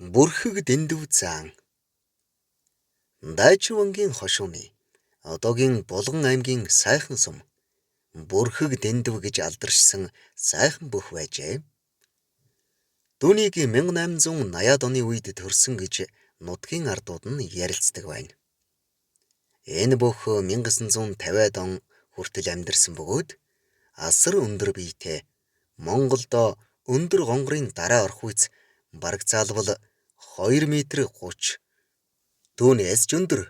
Бүрхэг дэндүү заан. Дайчвангийн хошууны одоогийн Булган аймгийн сайхан сум Бүрхэг дэндүү гэж алдаршсан сайхан бүх байжээ. Түүнийг 1880-ад оны үед төрсөн гэж нутгийн ардууд нь ярилцдаг байна. Энэ бүх 1950-ад он хүртэл амьдарсан бөгөөд асар өндөр биетэй Монголд өндөр гонгорын дараа орох үйс бараг заалбал 2 м 30 түүнээс ч өндөр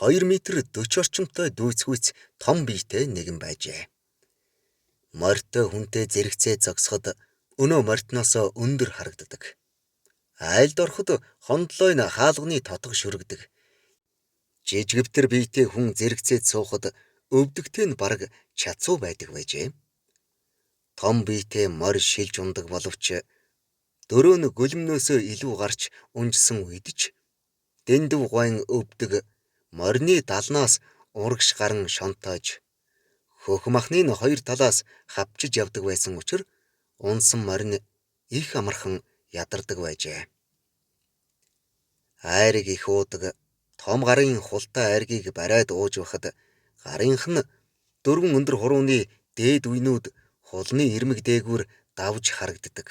2 м 40 орчимтой дүйцхүйц том биетэй нэгэн байжээ. Морьтой хүнтэй зэрэгцээ зогсоход өнөө морьтноос өндөр харагддаг. Айлд ороход хондлой нь хаалганы тотго шүргдэг. Жижигвтер биетэй хүн зэрэгцээд суухад өвдөгтэй нь бараг чацуу байдаг байжээ. Том биетэй морь шилж ундаг боловч дөрөө нь гөлмнөөсөө илүү гарч унжсан үед ч дэндүү гойн өвдөг морины далнаас урагш гарan шонтоож хөх махны нь хоёр талаас хавчиж явдаг байсан учраас унсан морь их амархан ядардаг байжээ. Айрыг их уудаг том гарын хултай айргийг бариад ууж байхад гарынх нь дөрвөн өндөр хурууны дээд үенүүд хулны ирмэг дээгүүр давж харагддаг.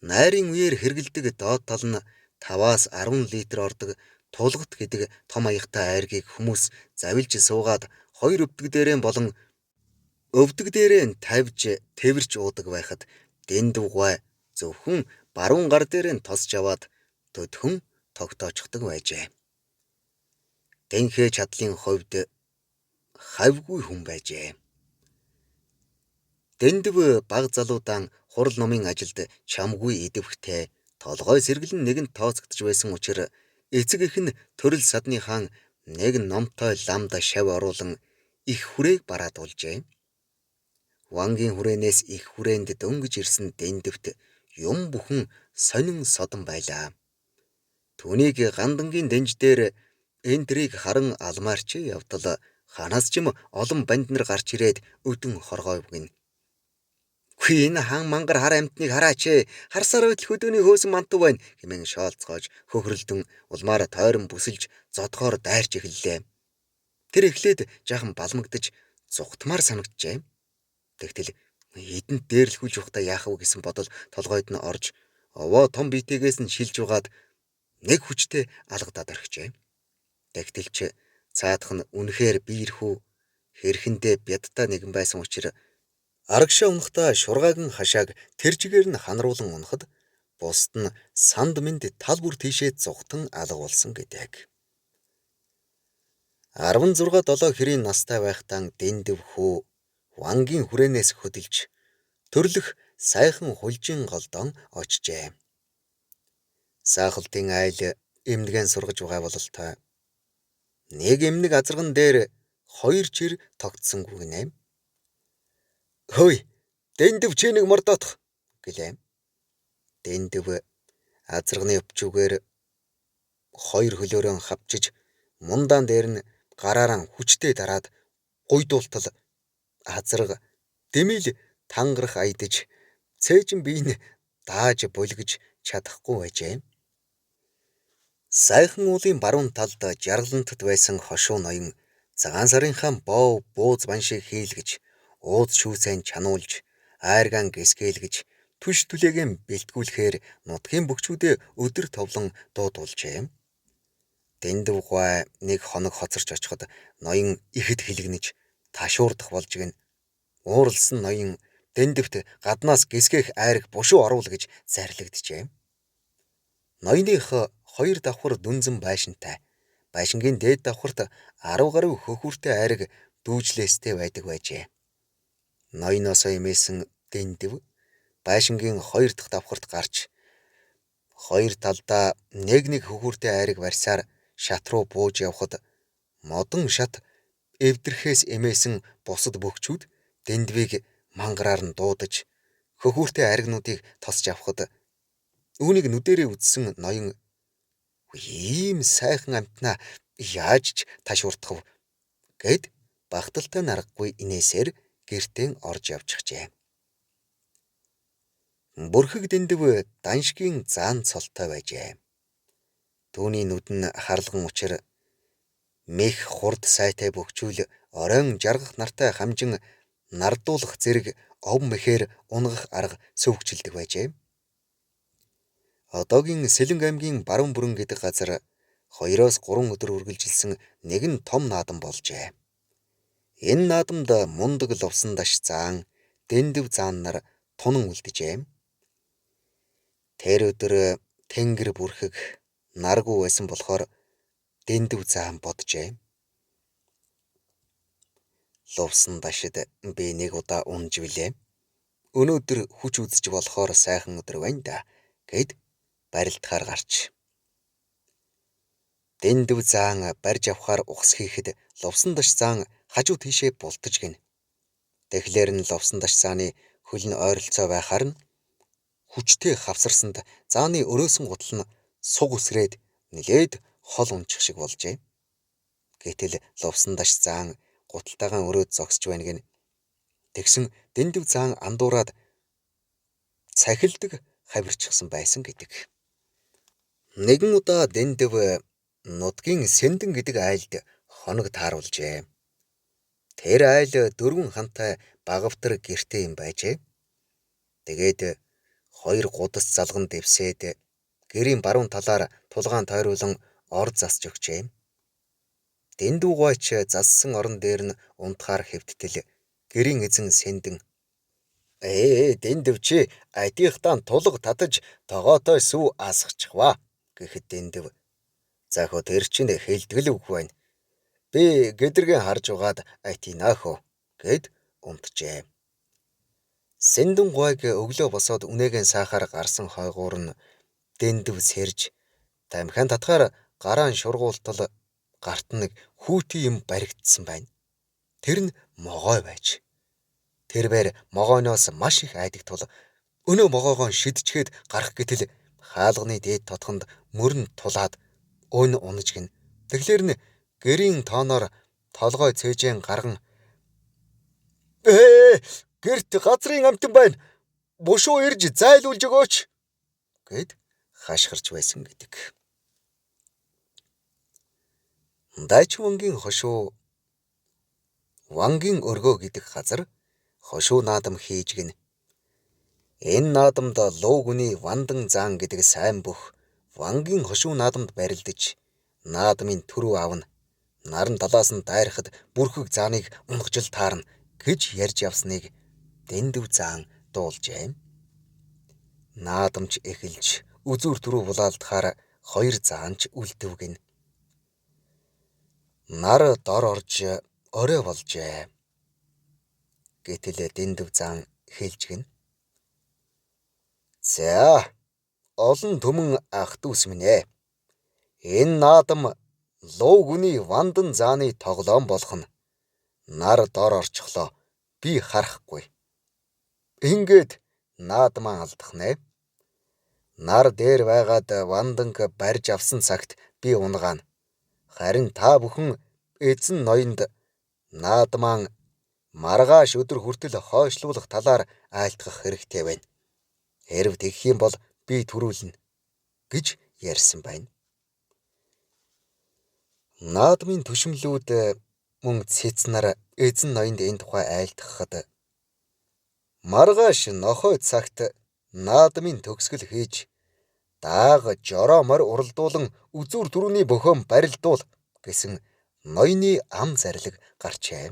Найрын үеэр хэргэлдэг доод тал нь 5-аас 10 литр ордог тулгат гэдэг том аягтай айргийг хүмүүс завилж суугаад хоёр өвдөг дээрээ болон өвдөг дээрээ тавьж тэрч уудаг байхад дэндүү гой зөвхөн баруун гар дээрээ тосч аваад төдхөн тогтоочдог байжээ. Дэнхээ чадлын хувьд хавьгүй хүн байжээ. Дэндв баг залуудаан хурал номын ажилд чамгүй идэвхтэй толгой сэргэлэн нэгэн тооцогдож байсан учраас эцэг их нь төрөл садны хаан нэг номтой ламд шав оруулан их хүрээг бараад уулжээ. Вангийн хүрээнээс их хүрээнд дөнгөж ирсэн дэндвт юм бүхэн сонин содон байлаа. Түүнийг гандангийн дэнж дээр энтрийг харан алмаарч явдал ханаас ч юм олон банд нар гарч ирээд өдөн хоргой өгнө. "Хүй энэ хаан мангар хар амтныг хараач ээ. Харсаар байтал хөдөөний хөөсөн мантуу байна" хэмээн шоолцоож хөхрөлдөн улмаар тойрон бүсэлж зодхоор дайрч эхэллээ. Тэр эхлээд жаахан балмагдж зүхтмаар санагджээ. Тэгтэл эдэнд дээрлэхүүлж явахдаа яах вэ гэсэн бодол толгойд нь орж овоо том биетэйгээс нь шилж угаад нэг хүчтэй алгадаад орхижээ. Тэгтэлч цаадах нь үнэхээр биерхүү хэрхэндээ бядтай нэгэн байсан учраас арагшаа унахтаа шургаагийн хашааг тэрчгээр нь ханаруулан унахад бусд нь санд минд тал бүр тийшээ зүхтан алга болсон гэдэг. 16-7 хэрийн настай байхдаа дэндв хүү вангийн хүрээнээс хөдөлж төрлөх сайхан хулжийн голдон очжээ. Саахалтын айл эмнэгэн сургаж байгаа бололтой нэг эмнэг азарган дээр 2 чир тогтсонгүй гинэ. "Хөөе, дэндв чи нэг мордоотох" гэлээ. Дэндв азарганы өвчүүгээр 2 хөлөөрөө хавчиж мундаан дээр нь гараараа хүчтэй дараад гуйдуултал азарга дэмил тангарах аядж цээжин бие нь дааж булгиж чадахгүй байжээ. Сайхан уулын баруун талд жаргалантад байсан хошуу ноён цагаан сарынхаа боо бууз ban шиг хийлгэж ууз шүүсэн чануулж айргаан гисгэлгэж түш түлээгэн бэлтгүүлэхээр нутгийн бөхчүүдээ өдөр товлон дуудуулжээ. Дэндв гой нэг хоног хоцорч очиход ноён ихэд хилэгнэж ташуурдах болж гин ууралсан ноён дэндвт гаднаас гисгэх айраг бушуу оруул гэж зарлигджээ. Ноёных 2 давхар дүнзэн байшинтай. Байшингийн дээд давхарт 10 гаруй хөхүүртэй айраг дүүжлээстэй байдаг байжээ. Ноёноос эмээсэн дэндв байшингийн 2 дахь давхарт гарч 2 талдаа нэг хөхүүртэй айраг барьсаар шат руу бууж явхад модон шат эвдэрхээс эмээсэн бусад бөхчүүд дэндвийг мангараар нь дуудаж хөхүүртэй айрагнуудыг тосч авахд үүнийг нүдэрээ үзсэн ноён "Ийм сайхан амтнаа яаж ч ташуурдах вэ" гэд багталтай наргагүй инээсээр гэртээ орж явчихжээ. Бүрхэг дэндив даншгийн заан цолтой байжээ. Түүний нүд нь харлаган учир мэх хурд сайтай бөхчүүл оройн жаргах нартай хамжин нардуулах зэрэг ов мэхээр унгах арга сөвгчлдэг байжээ. Одоогийн Сэлэнг аймгийн баруун бүрэн гэдэг газар 2-3 өдөр үргэлжилсэн нэгэн том наадам болжээ. Энэ наадамд мундаг лувсан даш заан, дэндив заан нар тунан үлджээ. Тэр өдөр тэнгэр бүрхэг наргүй байсан болохоор дэндив заан боджээ. Лувсан дашид би нэг удаа унж билээ. Өнөөдөр хүч үзэж болохоор сайхан өдөр байна да гэд барилдахаар гарч. Дэндив заан барьж авахаар ухс хийхэд лувсан даш заан хажуу тийшээ бултаж гин. Тэгэхээр нь лувсан даш зааны хөл нь ойролцоо байхаар нь хүчтэй хавсарсанд зааны өрөөсөн гутал нь суг үсрээд нилээд хол унчих шиг болжээ. Гэтэл лувсан даш заан гуталтайгаан өрөөд зогсож байна гин. Тэгсэн дэндив заан андуураад цахилдаг хавирчихсан байсан гэдэг. Нэгэн удаа дэндив нутгийн Сэндэн гэдэг айлд хоног тааруулжээ. Тэр айл 4 хантай багавтар гэртэй юм байжээ. Тэгээд 2 гудас залган дэвсээд гэрийн баруун талаар тулгаан тойруулан ор засч өгчээ. Дэндүү гойч зассан орон дээр нь унтахаар хэвттэл гэрийн эзэн Сэндэн дэндив чи адийнхтаан тулг татаж тогоотой сүв асгachхва гэхэд дэндив заахуу тэр чинь хэлтгэл үг байна. Би гэдэргэн харж угаад атинахо гэд унтжээ. Сэндэн гойг өглөө босоод үнээгэн саахаар гарсан хойгуур нь дэндив сэрж тамхиан татгаар гараан шургуултал гарт нэг хүүтий юм баригдсан байна. Тэр нь могой байж. Тэр бээр могойноос маш их айдаг тул өнөө могойгоо шидчгээд гарах гэтэл хаалганы дээд тотхонд мөрн тулаад өн унаж гин. Тэгэхээр нь гэрийн тооноор толгой цээжэн гарган гэрт газрын амтан байна. Бушуу ирж зайлуулж өгөөч гэд хашгирч байсан гэдэг. Дайчвангийн хошуу Вангийн өргөө гэдэг газар хошуу наадам хийж гин. Энэ наадамд луугүний Вандан заан гэдэг сайн бүх Вангийн хошуу наадамд барилдаж наадмын түрүү авна. Наран талаас нь дайрахад бүрхэг зааныг унгажил таарна гэж ярьж явсныг дэндив заан дуулжээ. Наадамч эхэлж үзүүр түрүү булаалдахаар 2 заанч үлдэвгэн. Нар дор орж орой болжээ. Гэтэл дэндив заан хэлж гин. За олон түмэн ах дүүс минь ээ. Энэ наадам луугүний Вандан зааны тоглоом болох нь. Нар дор орчихлоо. Би харахгүй. Ингээд наадмаа алдах нэ. Нар дээр байгаад Ванданг барьж авсан цагт би унгаана. Харин та бүхэн эзэн ноёнд наадмаа маргааш өдөр хүртэл хойшлуулах талаар айлтгах хэрэгтэй байна. Хэрв тэгэх юм бол би төрүүлнэ гэж ярьсан байна. Наадмын төшмлүүд мөн цэц нар эзэн ноёнд энэ тухай айлтгахад маргааш нохой цагт наадмын төгсгөл хийж дааг жороо морь уралдуулан үзүүр түрүүний бөхөөм барилдуул гэсэн ноёны ам зарлиг гарчээ.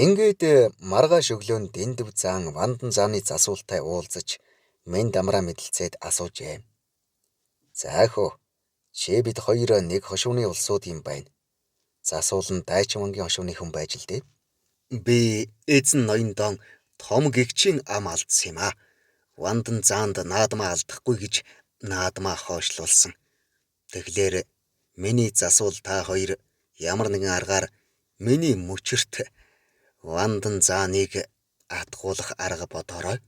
Ингээд маргааш өглөөнд дэндив заан Вандан зааны засуултай уулзаж мен дамраа мэдлцээд асуужээ. Заахөө чи бид хоёр нэг хошууны улсууд юм байна. Засуул нь Дайчвангийн хошууны хүн байж л дээ. Би эзэн ноёндон том гэгчийн ам алдсан юм аа. Вандан заанд наадмаа алдахгүй гэж наадмаа хойшлуулсан. Тэгэхээр миний засуул та хоёр ямар нэгэн аргаар миний мөчөрт Вандан зааныг атгуулах арга бодорой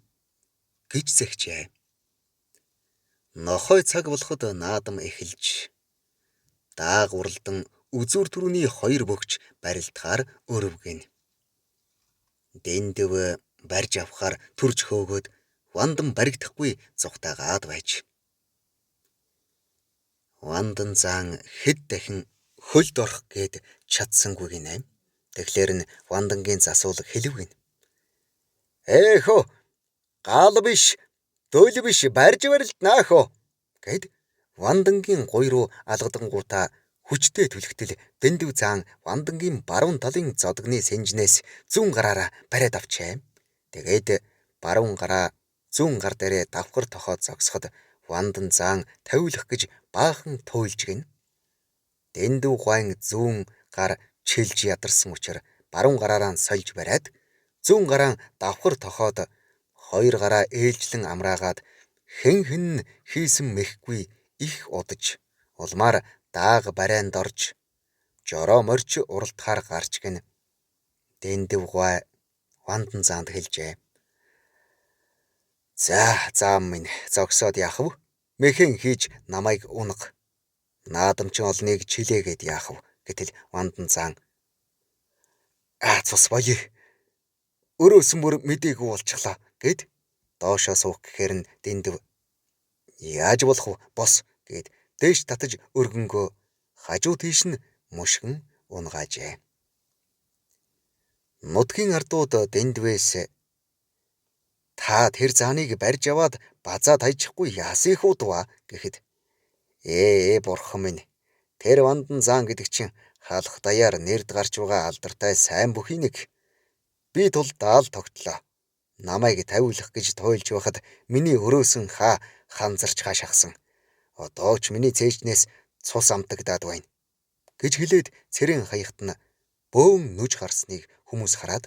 гэж зэгчээ. Нохой цаг болоход наадам эхэлж дааг уралдан үзүүр түрүүний 2 бөгч барилдахаар өрөвгэн. Дэндив барьж авахаар төрж хөөгөөд Вандан баригдахгүй зүгтаагаад байж. Вандан заан хэд дахин хөлд орох гээд чадсангүй гинэ. Тэгэхээр нь Вандангийн засуулга хэлв гин. Эхөө гал биш, дөл биш барьж барилднаахөө гэд Вандангийн гуй руу алгадангуудаа хүчтэй түлхтэл дэндүү заан Вандангийн баруун талын зодгны сэнжнээс зүүн гараараа бариад авчээ. Тэгээд баруун гараа зүүн гар дээрээ давхар тохоод зогсоход Вандан заан тавиулах гэж баахан туйлж гин. Дэндүү гуайн зүүн гар чилж ядарсан учраас баруун гараараа сольж бариад зүүн гараа давхар тохоод хоёр гараа ээлжлэн амраагаад хэн хийсэн мэхгүй их удаж улмаар дааг барайнд орж жороо морч уралдахаар гарч гин. Дэндүү гуай Вандан заанд хэлжээ. За заам минь зогсоод яах вэ? Мэхэн хийж намайг унаг. Наадамчин олныг чилээгээд яах вэ? Гэтэл Вандан заан цус боёо. Өрөөсөн бүр мдээгүй болчихлоо гэд доошоо суух гэхээр нь дэндүү яаж болох вэ? Бос гэд дээш татаж өргөнгөө хажуу тийш нь мушгин унгаажээ. Нутгийн ардууд дэндвээс та тэр зааныг барьж аваад базаа тайчихгүй яасан их удаа гэхэд бурхан минь тэр Вандан заан гэдэг чинь хаалх даяар нэрд гарч байгаа алдартай сайн бүхий нэг. Би тул даал тогтлоо. Намайг тавиулах гэж туйлж байхад миний өрөөсөн ханзарч хашахсан. Одоо ч миний цээжнээс цус амтагдаад байна гэж хэлээд цэрэн хаягт нь бөөн нүж гарсныг хүмүүс хараад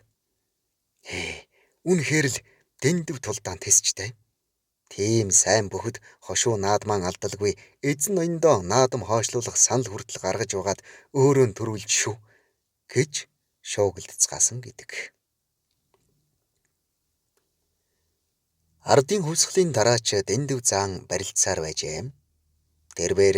үнэхээр л дэндүү тулдаан тэсчтэй. Тийм сайн бөхөд хошуу наадман алдалгүй эзэн ноёндоо наадам хоошлуулах санал хүртэл гаргаж байгаад өөрөө төрүүлж шүү гэж шуугилдцгаасан гэдэг. Ардын хувьсгалын дараач дэндүү заан барилцсаар байжээ. Тэрбээр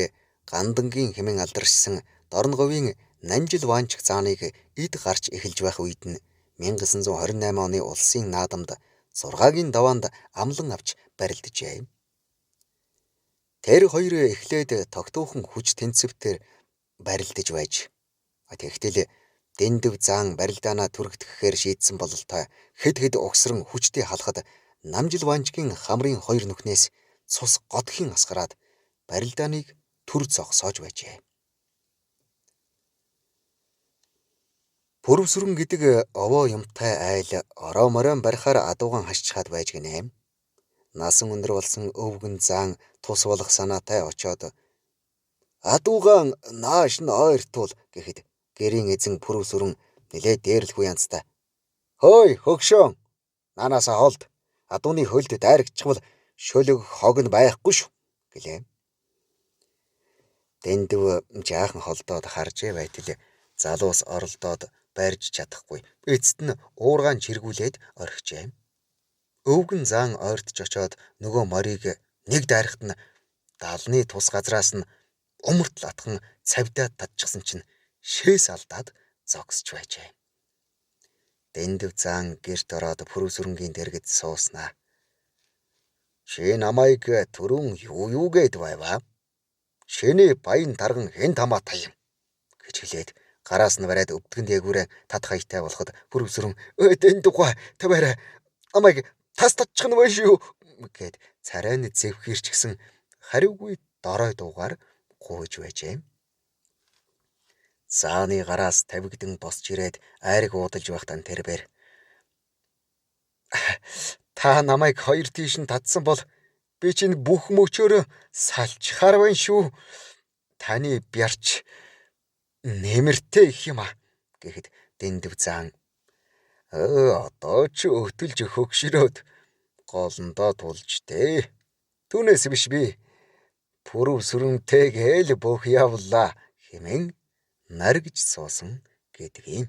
Гандангийн хэмээн алдаршсан Дорноговийн Намжил Ваанчг зааныг эд гарч эхэлж байх үед нь 1928 оны улсын наадамд 6-гийн даваанд амлан авч барилджээ. Тэр хоёр эхлээд тогтуухан хүч тэнцвэрээр барилдаж байж. Тэгтэл дэндүү заан барилдаанаа түрэгдэхээр шийдсэн бололтой хэд угсран хүчтэй халахад Намжил Ваанчгийн хамрын хоёр нүхнээс цус годхийн асгараад барилдааныг төр зогсоож байжээ. Пүрвсүрэн гэдэг овоо юмтай айл ороо моройн барихаар адуугаан хашчихад байж гинэ. Насан өндөр болсон өвгөн заан тус болох санаатай очоод адуугаан нааш нь ойртуул гэхэд гэрийн эзэн пүрвсүрэн нэлээд дээрлэхгүй янзтай. Хөөй хөгшөөн наанасаа холд адууны хөлд дайрагчвал шөлөг хог нь байхгүй шүү гэлээ. Дэндүү жаахан холдоод харжээ байтал залуус оролдоод барьж чадахгүй эцэст нь уургаан чиргүүлээд орхижээ. Өвгөн заан ойртож очоод нөгөө морийг нэг дайрахт нь далны тус газраас нь умартл атхан цавдаад татчихсан чинь шээс алдаад зогсож байжээ. Дэндүү заан гэрт ороод пүрвсүрэнгийн дэргэд сууснаа. Чи намайг түрүүн юу гээд байваа? Шиний баян тарган хэн тамаатай юм гэж хэлээд гараас нь бариад өвдгөн дээгүүрээ тат хаятай болоход пүрвсүрэн дэндүү таваарай намайг тас татчих нь байна шүү гэд царайны зэвхэрч гисэн хариугүй дорой дуугаар гуйж байжээ. Зааны гараас тавигдан босч ирээд айраг уудалж байхтан тэрбээр та намайг хоёр тийш нь татсан бол би чинь бүх мөчөөрөө салчихаар байна шүү. Таны бярч нэмэртэй их юм гэхэд дэндүү заан одоо ч өтөлж хөгшрөөд голондоо тулж дээ. Түүнээс биш би пүрвсүрэнтэйгээ л бөх явлаа хэмээн наргиж суусан гэдэг юм.